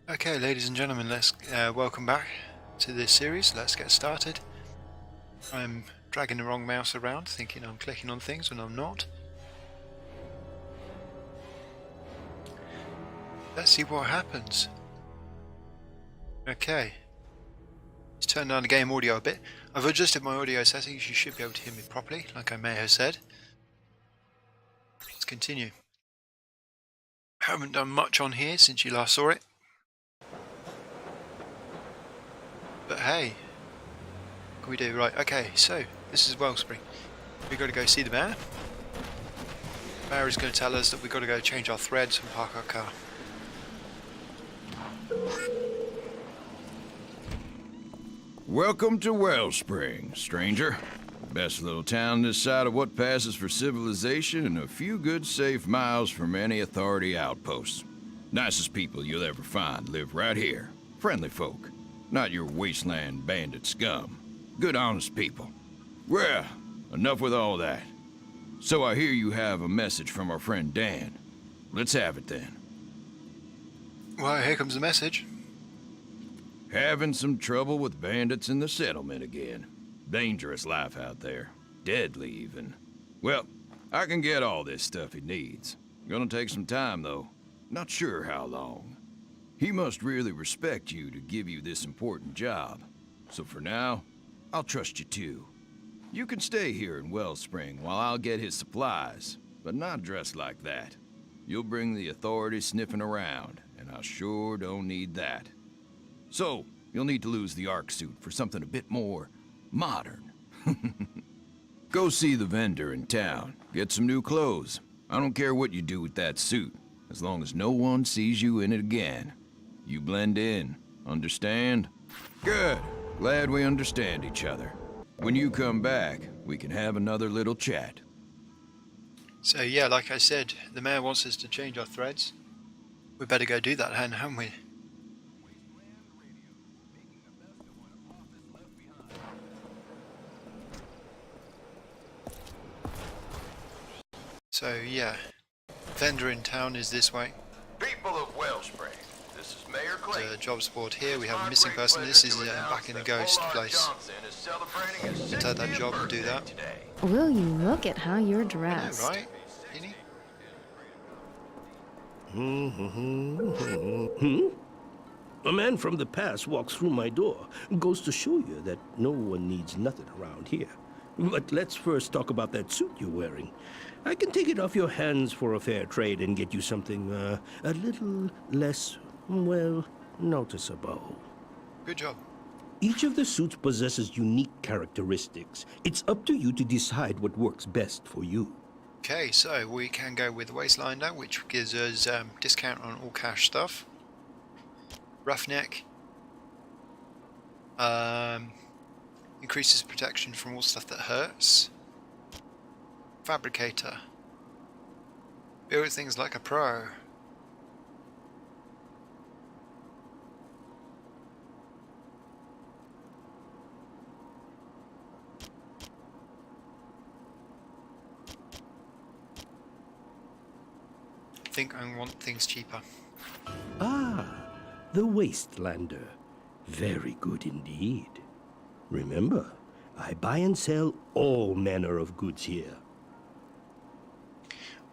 Okay, ladies and gentlemen, let's welcome back to this series. Let's get started. I'm dragging the wrong mouse around, thinking I'm clicking on things when I'm not. Let's see what happens. Okay, let's turn down the game audio a bit. I've adjusted my audio settings. You should be able to hear me properly, like I may have said. Let's continue. Haven't done much on here since you last saw it. But hey, what can we do? Right, okay, so this is Wellspring. We've got to go see the mayor. The mayor is going to tell us that we've got to go change our threads and park our car. Welcome to Wellspring, stranger. Best little town this side of what passes for civilization and a few good safe miles from any authority outposts. Nicest people you'll ever find live right here. Friendly folk. Not your wasteland bandit scum. Good honest people. Well, enough with all that. So I hear you have a message from our friend Dan. Let's have it then. Well, here comes the message. Having some trouble with bandits in the settlement again. Dangerous life out there. Deadly, even. Well, I can get all this stuff he needs. Gonna take some time, though. Not sure how long. He must really respect you to give you this important job. So for now, I'll trust you too. You can stay here in Wellspring while I'll get his supplies, but not dressed like that. You'll bring the authorities sniffing around, and I sure don't need that. So, you'll need to lose the Ark suit for something a bit more modern. Go see the vendor in town. Get some new clothes. I don't care what you do with that suit, as long as no one sees you in it again. You blend in. Understand? Good. Glad we understand each other. When you come back, we can have another little chat. So yeah, like I said, the mayor wants us to change our threads. We better go do that, haven't we? So yeah, vendor in town is this way. People of Wellspring, this is Mayor Clay. There's a jobs board here. We have a missing person. This is back in the ghost place. Let's add that job and do that. Will you look at how you're I know, dressed? right? Penny? A man from the past walks through my door. Goes to show you that no one needs nothing around here. But let's first talk about that suit you're wearing. I can take it off your hands for a fair trade and get you something a little less, well, noticeable. Good job. Each of the suits possesses unique characteristics. It's up to you to decide what works best for you. Okay, so we can go with Wastelander, which gives us discount on all cash stuff. Roughneck increases protection from all stuff that hurts. Fabricator, build things like a pro. I think I want things cheaper. Ah, the Wastelander. Very good indeed. Remember, I buy and sell all manner of goods here.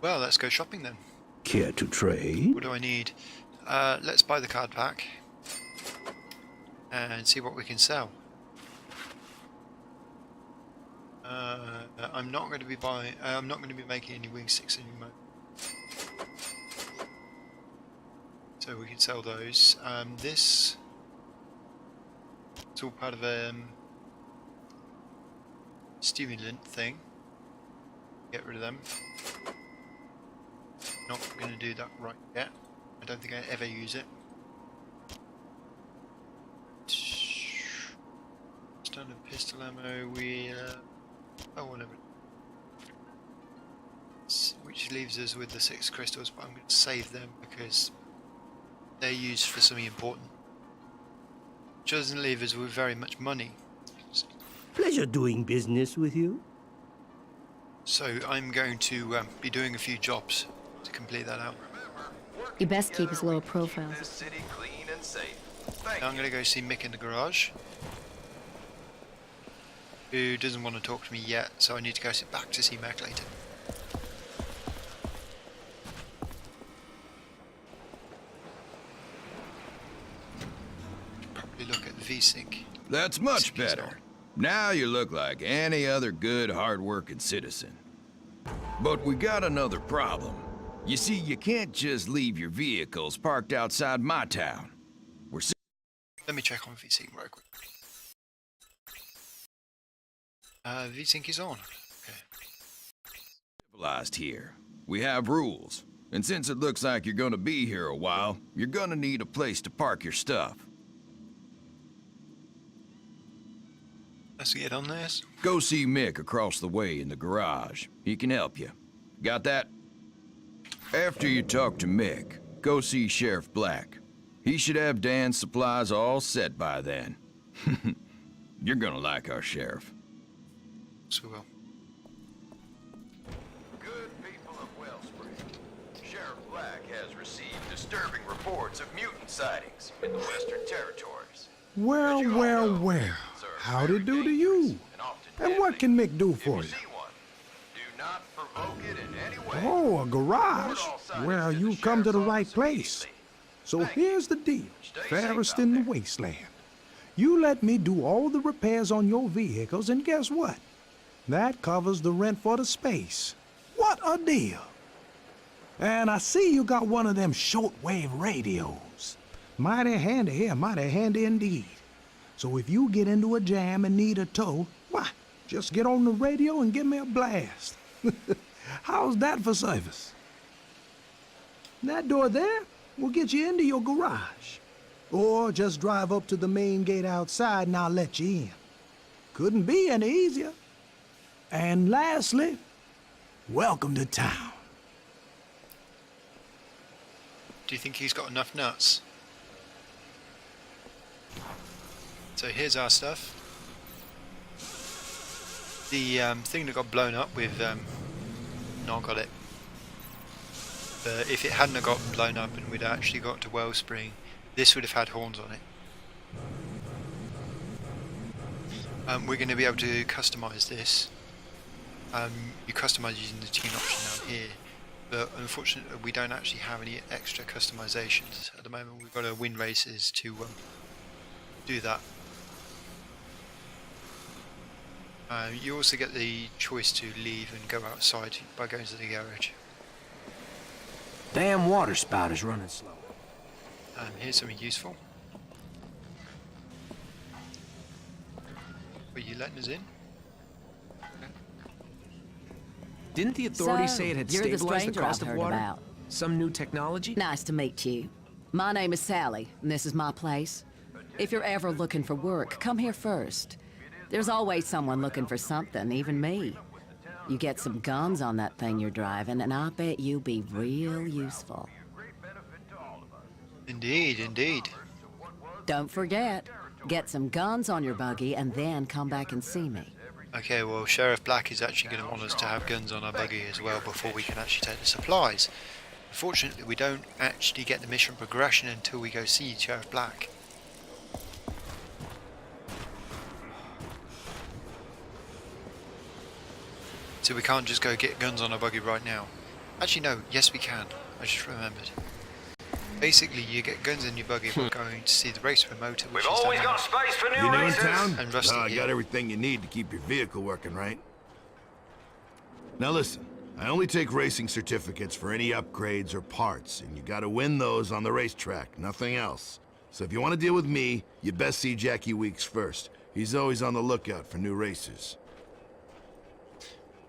Well, let's go shopping then. Care to trade? What do I need? Let's buy the card pack and see what we can sell. I'm not going to be buying. I'm not going to be making any wing sticks anymore. So we can sell those. This. It's all part of a stimulant thing. Get rid of them. Not going to do that right yet. I don't think I ever use it. Standard pistol ammo, oh, whatever. Which leaves us with the 6 crystals, but I'm going to save them because they're used for something important. Which doesn't leave us with very much money. Pleasure doing business with you. So I'm going to be doing a few jobs to complete that out. You best keep as low a profile. This city clean and and safe. Thank Now I'm you. going to go see Mick in the garage, who doesn't want to talk to me yet, so I need to go sit back to see Mac later. Probably look at V-Sync. That's much V-Sync's better. on. Now you look like any other good, hard-working citizen. But we got another problem. You see, you can't just leave your vehicles parked outside my town. We're Let me check on V-Sync right quick. V-Sync is on. Okay. civilized here. We have rules. And since it looks like you're gonna be here a while, you're gonna need a place to park your stuff. Let's get on this. Go see Mick across the way in the garage. He can help you. Got that? After you talk to Mick, go see Sheriff Black. He should have Dan's supplies all set by then. You're gonna like our sheriff. So well. Good people of Wellspring. Sheriff Black has received disturbing reports of mutant sightings in the Western Territories. Well, As you all well, know, well. mutants are How'd it very do to dangerous you? and often And what deadly. can Mick do If for you you? see one, do not provoke it in any way. Oh, a garage? Report all sightings Well, to the you've come to the sheriff's right office place. immediately. So Thank you. here's the deal, Stay fairest safe in out the there. wasteland. You let me do all the repairs on your vehicles, and guess what? That covers the rent for the space. What a deal! And I see you got one of them shortwave radios. Mighty handy here, mighty handy indeed. So if you get into a jam and need a tow, why, just get on the radio and give me a blast. How's that for service? That door there will get you into your garage. Or just drive up to the main gate outside and I'll let you in. Couldn't be any easier. And lastly, welcome to town. Do you think he's got enough nuts? So here's our stuff. The thing that got blown up with not got it. But if it hadn't have got blown up and we'd actually got to Wellspring, this would have had horns on it. We're going to be able to customize this. You customize using the tune option down here, but unfortunately we don't actually have any extra customizations at the moment. We've got to win races to do that. You also get the choice to leave and go outside by going to the garage. Damn water spout is running slow. Here's something useful. Are you letting us in? Didn't the authorities So, say it had you're the stabilized the stranger cost I've of heard water? about. Some new technology? Nice to meet you. My name is Sally, and this is my place. If you're ever looking for work, come here first. There's always someone looking for something, even me. You get some guns on that thing you're driving, and I bet you'll be real useful. Indeed, indeed. Don't forget, get some guns on your buggy, and then come back and see me. Okay, well, Sheriff Black is actually going to want us to have guns on our buggy as well before we can actually take the supplies. Unfortunately, we don't actually get the mission progression until we go see Sheriff Black. So we can't just go get guns on our buggy right now. Actually, no, yes we can. I just remembered. Basically, you get guns in your buggy if we're going to see the race promoter, which We've is always down got space for new You new in races. town? And Rusty I here. got everything you need to keep your vehicle working, right? Now listen, I only take racing certificates for any upgrades or parts, and you gotta win those on the racetrack, nothing else. So if you want to deal with me, you best see Jackie Weeks first. He's always on the lookout for new racers.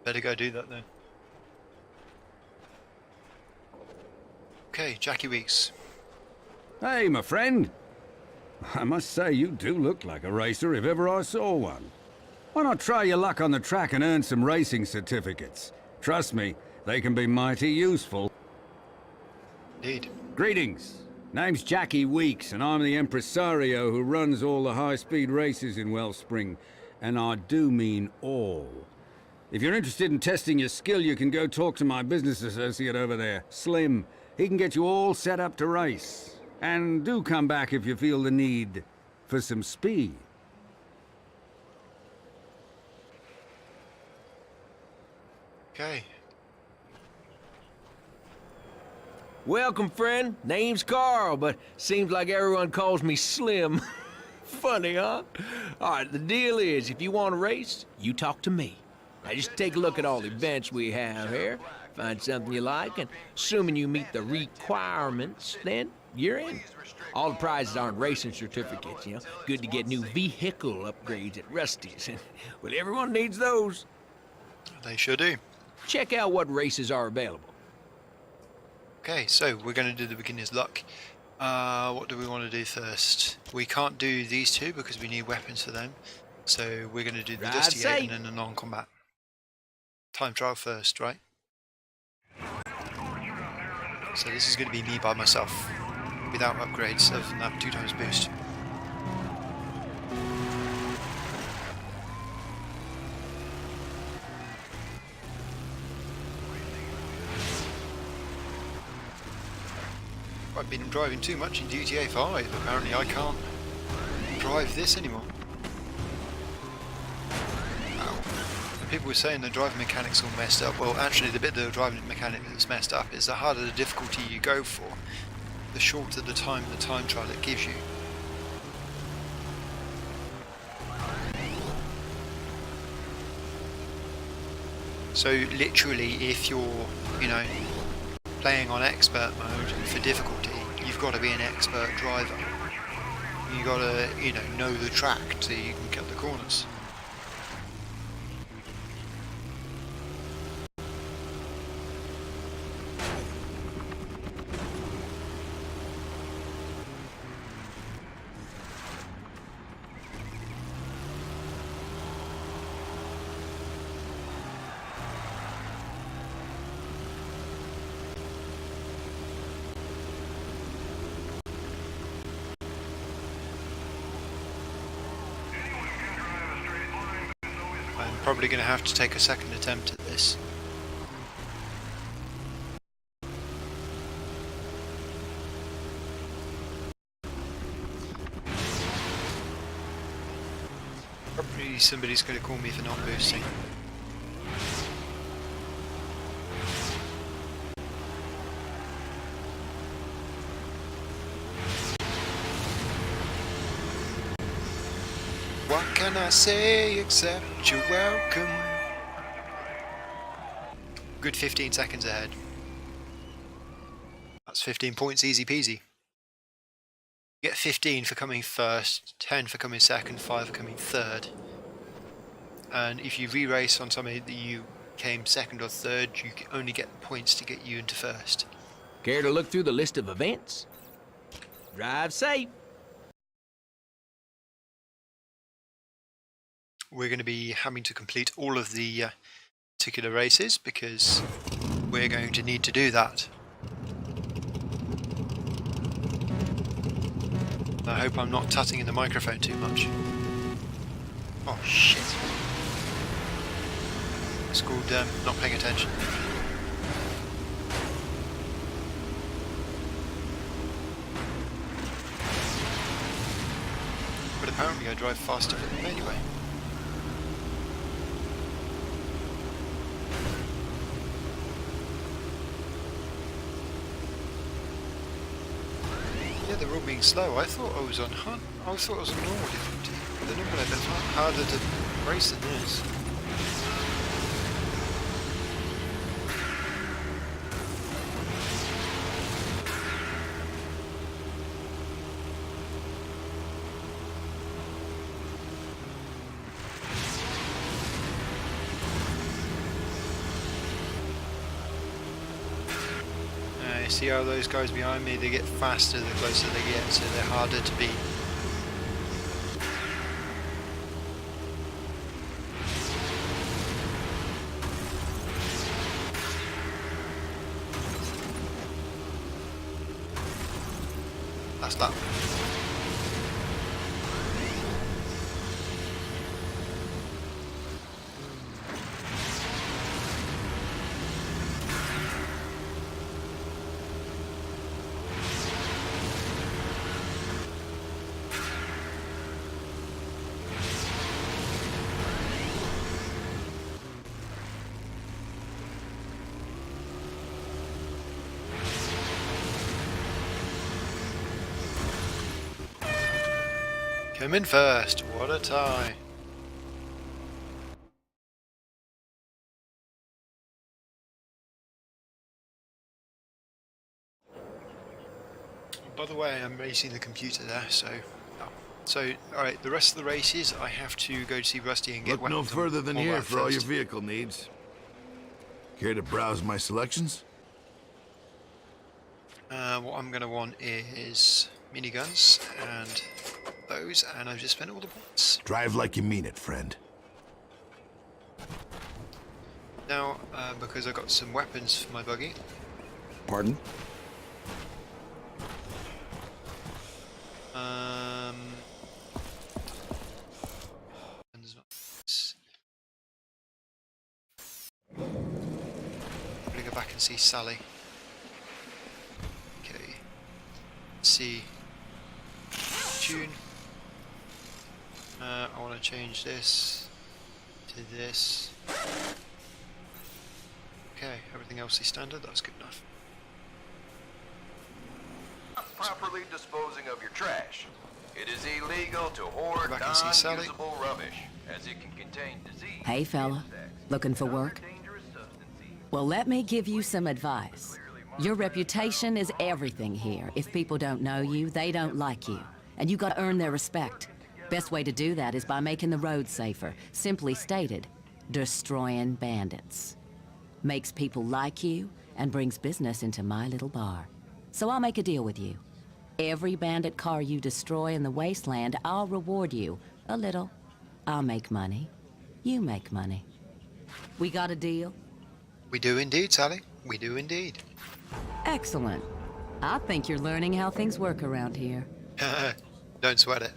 Better go do that then. Okay, Jackie Weeks. Hey, my friend. I must say, you do look like a racer if ever I saw one. Why not try your luck on the track and earn some racing certificates? Trust me, they can be mighty useful. Indeed. Greetings. Name's Jackie Weeks, and I'm the impresario who runs all the high-speed races in Wellspring. And I do mean all. If you're interested in testing your skill, you can go talk to my business associate over there, Slim. He can get you all set up to race. And do come back if you feel the need for some speed. Okay. Welcome, friend. Name's Carl, but seems like everyone calls me Slim. Funny, huh? All right, the deal is, if you want to race, you talk to me. Now just take a look at all the events we have here, find something you like, and assuming you meet the requirements, then you're in. All the prizes aren't racing certificates, you know. Good to get new vehicle upgrades at Rusty's. Well, everyone needs those. They sure do. Check out what races are available. Okay, so we're going to do the beginner's luck. What do we want to do first? We can't do these two because we need weapons for them. So we're going to do the Right, Dusty say. Gate and then the non-combat. Time trial first, right? So this is going to be me by myself, without upgrades, other than that 2x boost. I've been driving too much in GTA 5, apparently I can't drive this anymore. Ow. People were saying the driving mechanics all messed up. Well, actually the bit of the driving mechanic that's messed up is the harder the difficulty you go for, the shorter the time trial it gives you. So literally if you're, you know, playing on expert mode for difficulty, you've got to be an expert driver. You got to, you know the track so you can cut the corners. I'm probably going to have to take a second attempt at this. Probably somebody's going to call me for not boosting. What can I say except you're welcome? Good 15 seconds ahead. That's 15 points, easy peasy. You get 15 for coming first, 10 for coming second, 5 for coming third. And if you re-race on somebody that you came second or third, you only get points to get you into first. Care to look through the list of events? Drive safe. We're going to be having to complete all of the particular races because we're going to need to do that. I hope I'm not tutting in the microphone too much. Oh shit. It's called not paying attention. But apparently I drive faster than them anyway. Yeah, they're all being slow. I thought I was on hunt. I thought I was on normal difficulty. The normal level's harder to race than this. See how those guys behind me, they get faster the closer they get, so they're harder to beat. Last lap. Come in first. What a tie. By the way, I'm racing the computer there, so... oh. So, alright, the rest of the races, I have to go to see Rusty and get Look no weapons further than all here that for all your first. vehicle needs. Care to browse my selections? What I'm going to want is miniguns and those, and I've just spent all the points. Drive like you mean it, friend. Now, because I got some weapons for my buggy, Pardon? weapons not this. I'm gonna go back and see Sally. Okay. See. Tune. I want to change this to this. Okay, everything else is standard, that's good enough. Properly disposing of your trash. It is illegal to hoard Back and see Sally. non-usable rubbish, as it can contain disease. Hey, fella. Looking for work? dangerous substances. Well, let me give you some advice. Your reputation is everything here. If people don't know you, they don't like you. And you gotta earn their respect. Best way to do that is by making the road safer. Simply stated, destroying bandits. Makes people like you and brings business into my little bar. So I'll make a deal with you. Every bandit car you destroy in the wasteland, I'll reward you. A little. I'll make money. You make money. We got a deal? We do indeed, Sally. We do indeed. Excellent. I think you're learning how things work around here. Don't sweat it.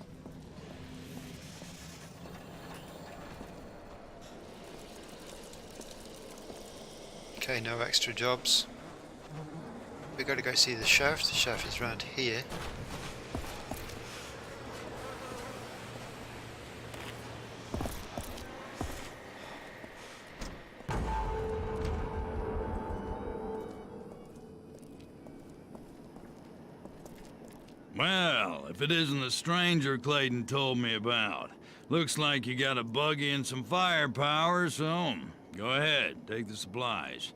Okay, no extra jobs. We got to go see the sheriff. The sheriff is around here. Well, if it isn't the stranger Clayton told me about. Looks like you got a buggy and some firepower, so go ahead, take the supplies.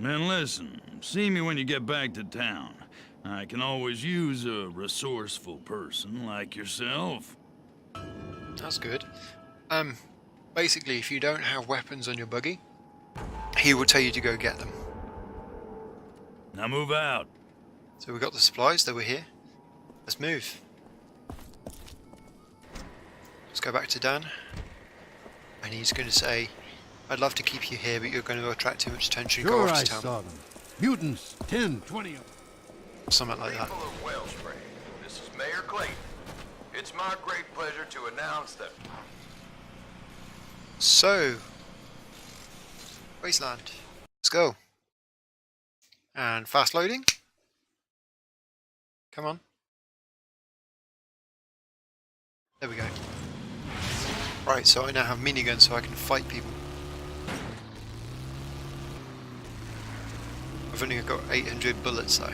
And listen, see me when you get back to town. I can always use a resourceful person like yourself. That's good. Basically, if you don't have weapons on your buggy, he will tell you to go get them. Now move out. So we got the supplies, they were here. Let's move. Let's go back to Dan. And he's going to say, I'd love to keep you here, but you're going to attract too much attention. Go Sure, off I to town. saw them. Mutants, 10, 20 of them. Something like that. People of Wellspring, this is Mayor Clayton. It's my great pleasure to announce that So, Wasteland. Let's go. And fast loading. Come on. There we go. Right, so I now have miniguns so I can fight people. I've only got 800 bullets though.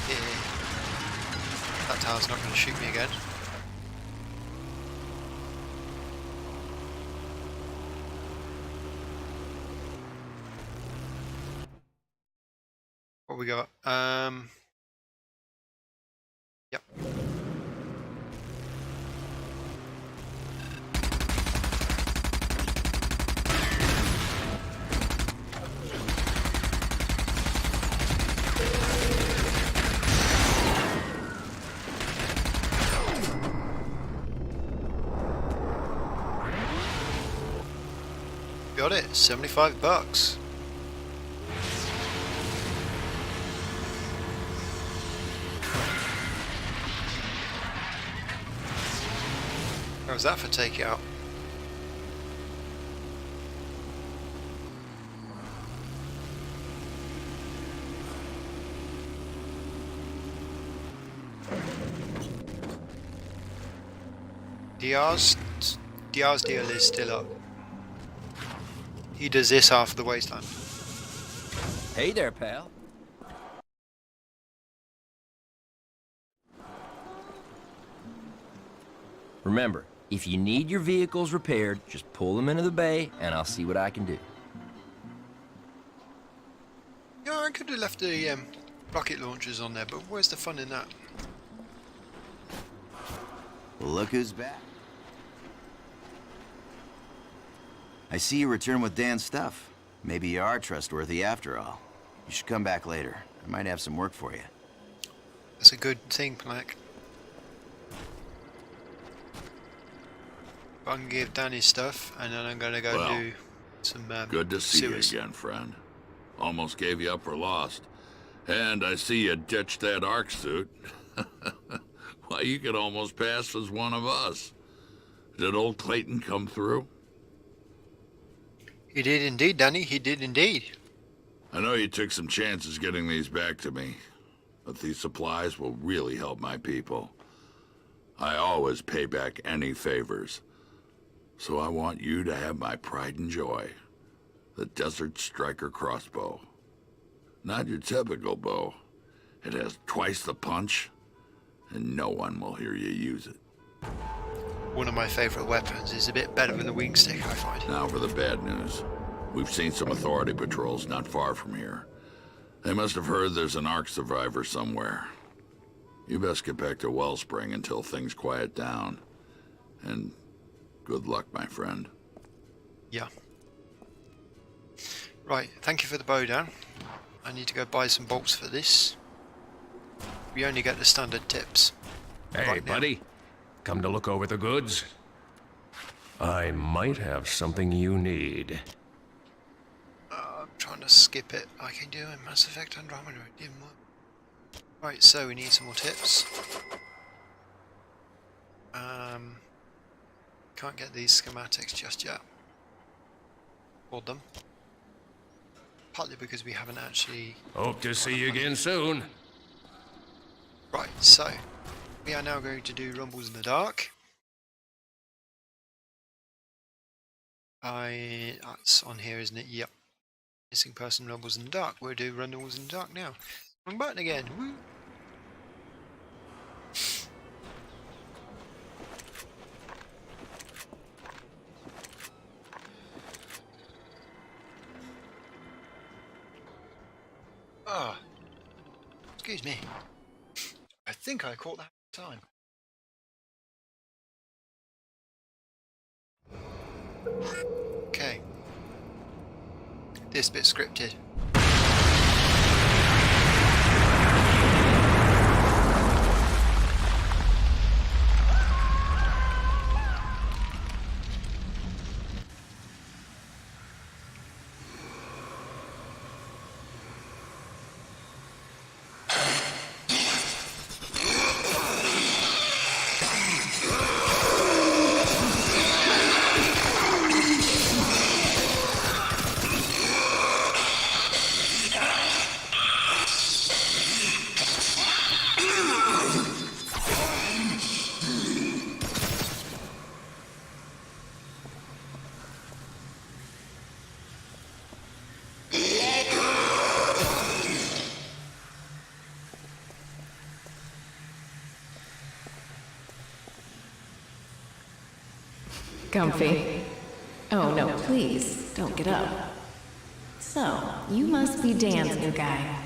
Yeah. That tower's not going to shoot me again. What we got? Yep. Got it. $75. How was that for takeout? DR's deal is still up. He does this after the wasteland. Hey there, pal. Remember, if you need your vehicles repaired, just pull them into the bay, and I'll see what I can do. Yeah, I could have left the rocket launchers on there, but where's the fun in that? Well, look who's back. I see you return with Dan's stuff. Maybe you are trustworthy after all. You should come back later. I might have some work for you. That's a good thing, Black. I can give Danny stuff, and then I'm gonna go Well, do some Good to see sewers. you again, friend. Almost gave you up for lost. And I see you ditched that Ark suit. Why, you could almost pass as one of us. Did old Clayton come through? He did indeed, Danny. He did indeed. I know you took some chances getting these back to me, but these supplies will really help my people. I always pay back any favors. So I want you to have my pride and joy. The Desert Striker crossbow. Not your typical bow. It has twice the punch, and no one will hear you use it. One of my favourite weapons is a bit better than the wing stick, I find. Now for the bad news. We've seen some authority patrols not far from here. They must have heard there's an Ark survivor somewhere. You best get back to Wellspring until things quiet down. And good luck, my friend. Yeah. Right, thank you for the bow, Dan. I need to go buy some bolts for this. We only get the standard tips. Hey, right now. buddy. Come to look over the goods? I might have something you need. I'm trying to skip it like I do in Mass Effect Andromeda. It didn't work. Right, so we need some more tips. Can't get these schematics just yet. Hold them. Partly because we haven't actually... Hope to see you again soon. Right, so we are now going to do Rumbles in the Dark. That's on here, isn't it? Yep. Missing person Rumbles in the Dark. We'll do Rumbles in the Dark now. Wrong button again. Woo. Ah. Excuse me. I think I caught that time. Okay. This bit scripted. Comfy. Oh, no, please, don't get up. So, you must be Dan's new guy.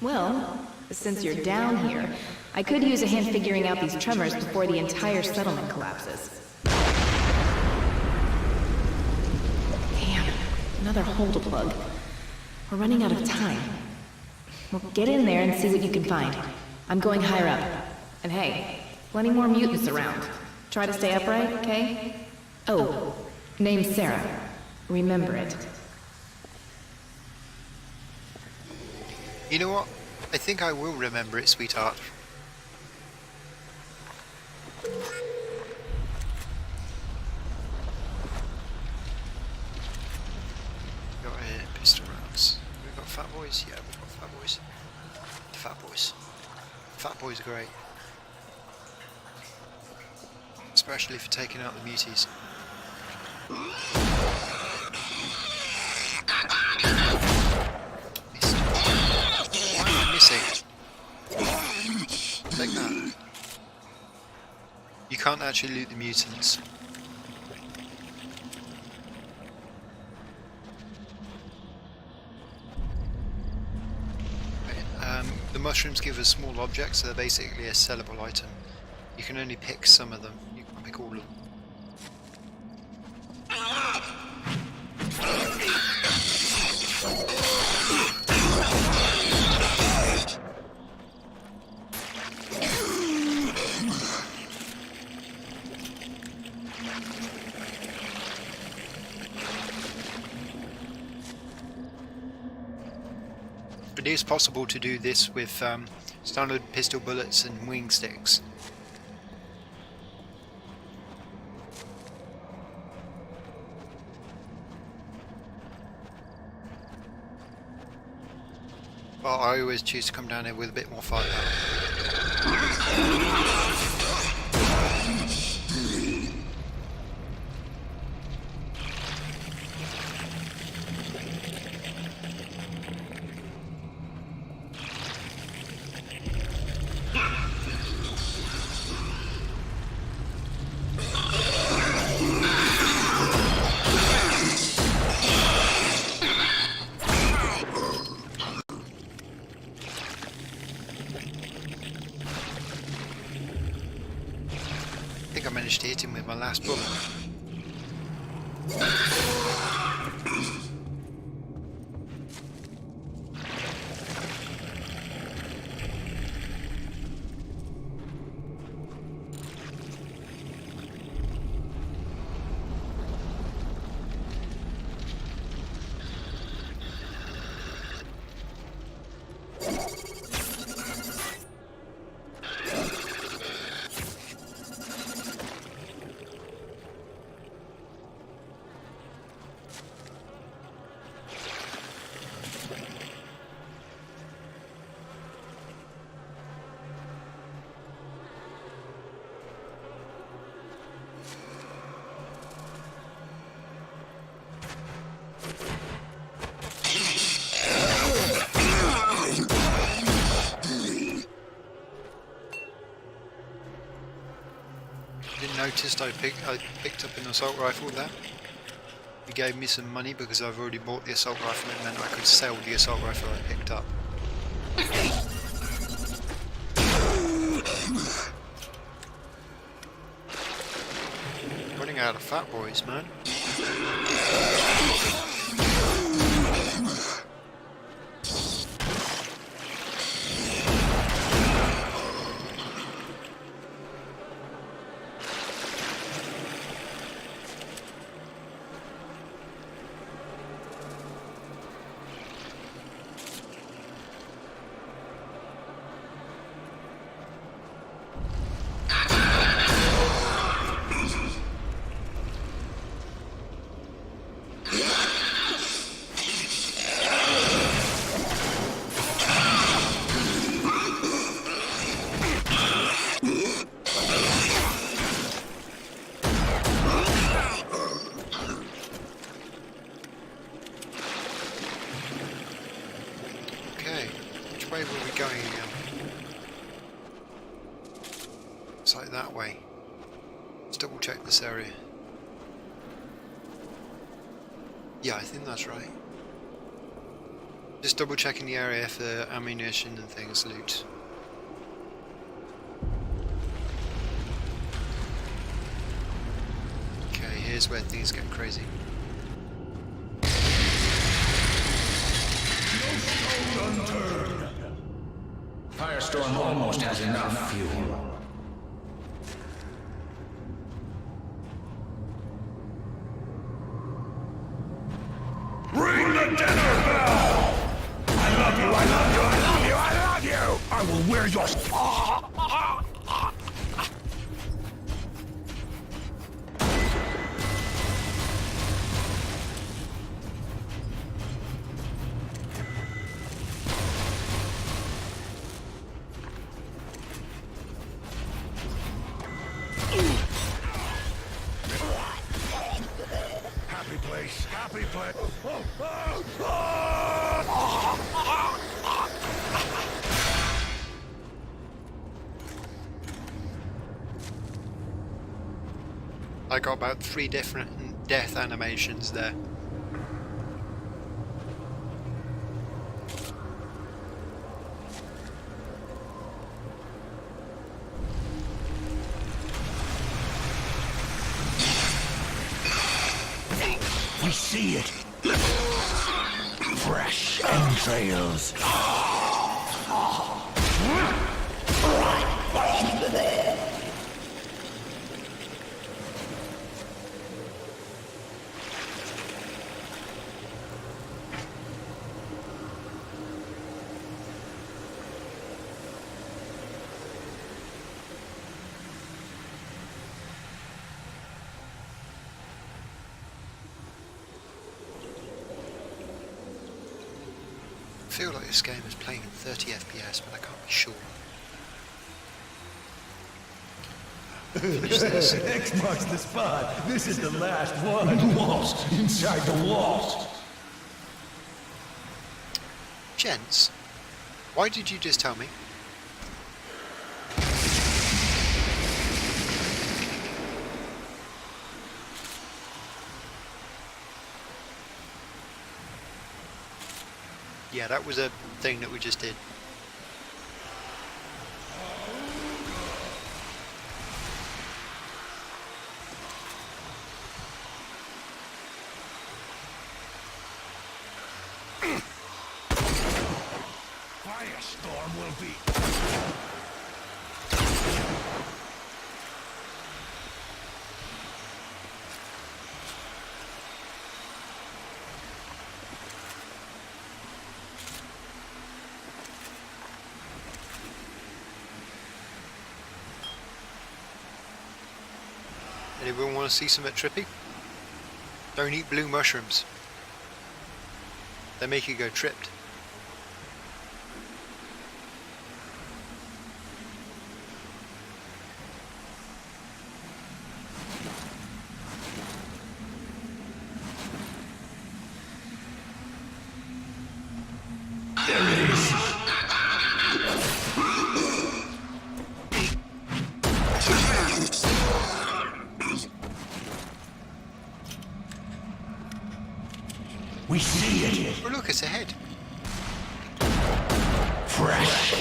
Well, since you're down here, I could use a hand figuring out these tremors before the entire settlement collapses. Damn, another hole to plug. We're running out of time. Well, get in there and see what you can find. I'm going higher up. And hey, plenty more mutants around. Try to stay upright, okay? Oh, name's Sarah. Remember it. You know what? I think I will remember it, sweetheart. Got pistol rounds. We've got fat boys? Yeah, we've got fat boys. Fat boys. Fat boys are great. Especially for taking out the muties. Missed. actually loot the mutants. The mushrooms give us small objects, so they're basically a sellable item. You can only pick some of them, you can't pick all of them. It is possible to do this with standard pistol bullets and wing sticks. But I always choose to come down here with a bit more firepower. I think I managed to hit him with my last bullet. Noticed I picked up an assault rifle there. He gave me some money because I've already bought the assault rifle, and meant I could sell the assault rifle I picked up. Running out of fat boys, man. Where were we going again? It's like that way. Let's double check this area. Yeah, I think that's right. Just double checking the area for ammunition and things, loot. Okay, here's where things get crazy. Firestorm almost has enough fuel. Ring the dinner bell! I love you, I love you, I love you, I love you! I will wear your... Happy place, happy place. I got about 3 different death animations there. We see it. Fresh entrails. I feel like this game is playing in 30 FPS, but I can't be sure. Finish this. X marks the spot. This is the last one. The walls. Inside the walls. Gents, why did you just tell me? Yeah, that was a thing that we just did. Firestorm will be. Anyone want to see something trippy? Don't eat blue mushrooms. They make you go tripped. There it is. We see it. Oh look, it's ahead. Fresh.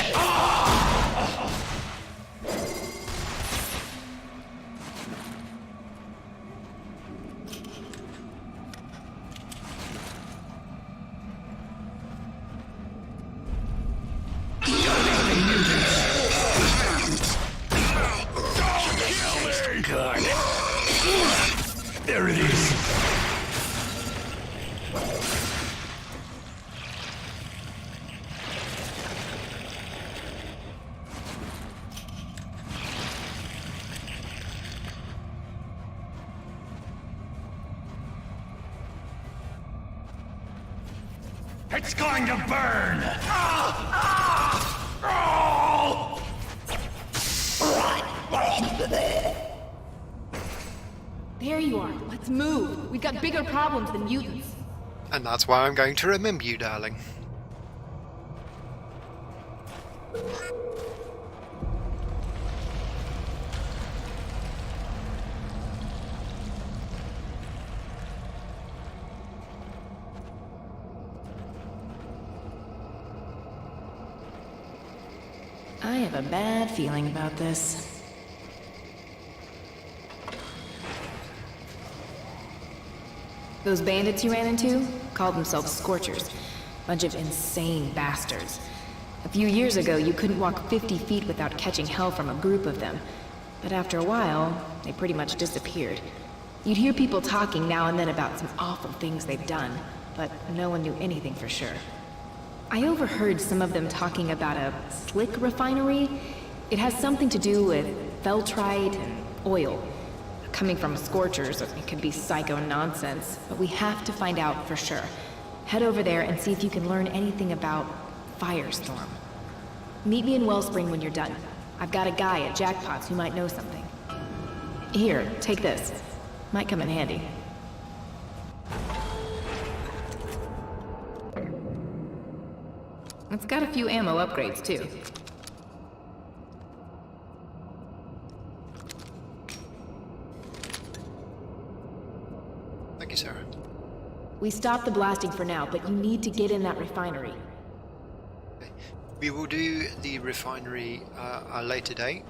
There it is. It's going to burn! There you are. Let's move. We've got bigger problems than mutants. And that's why I'm going to remember you, darling. I have a bad feeling about this. Those bandits you ran into called themselves Scorchers. Bunch of insane bastards. A few years ago, you couldn't walk 50 feet without catching hell from a group of them. But after a while, they pretty much disappeared. You'd hear people talking now and then about some awful things they've done, but no one knew anything for sure. I overheard some of them talking about a slick refinery. It has something to do with feltrite and oil. Coming from Scorchers, it could be psycho nonsense, but we have to find out for sure. Head over there and see if you can learn anything about Firestorm. Meet me in Wellspring when you're done. I've got a guy at Jackpots who might know something. Here, take this. Might come in handy. It's got a few ammo upgrades, too. We stopped the blasting for now, but you need to get in that refinery. We will do the refinery a later date,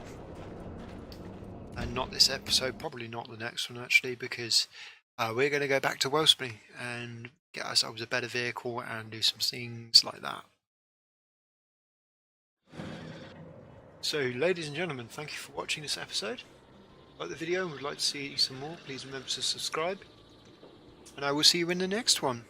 and not this episode, probably not the next one actually, because we're going to go back to Wellspring and get ourselves a better vehicle and do some things like that. So, ladies and gentlemen, thank you for watching this episode. Like the video and would like to see some more, please remember to subscribe, and I will see you in the next one.